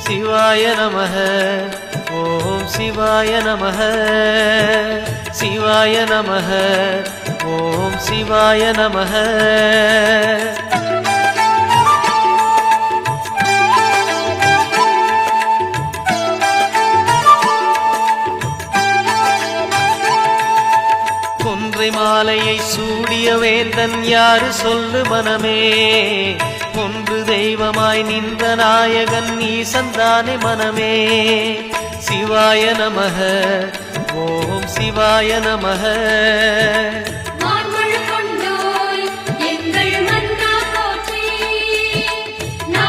சிவாய நமः ஓம் சிவாய நமः சிவாய நமः ஓம் சிவாய நமः கொன்றை மாலையை சூடிய வேந்தன் யாரு சொல்லு மனமே ஒன்று தெய்வமாய் நின்ற நாயகன் ஈசந்தானே மனமே சிவாய நமः ஓம் சிவாய நமः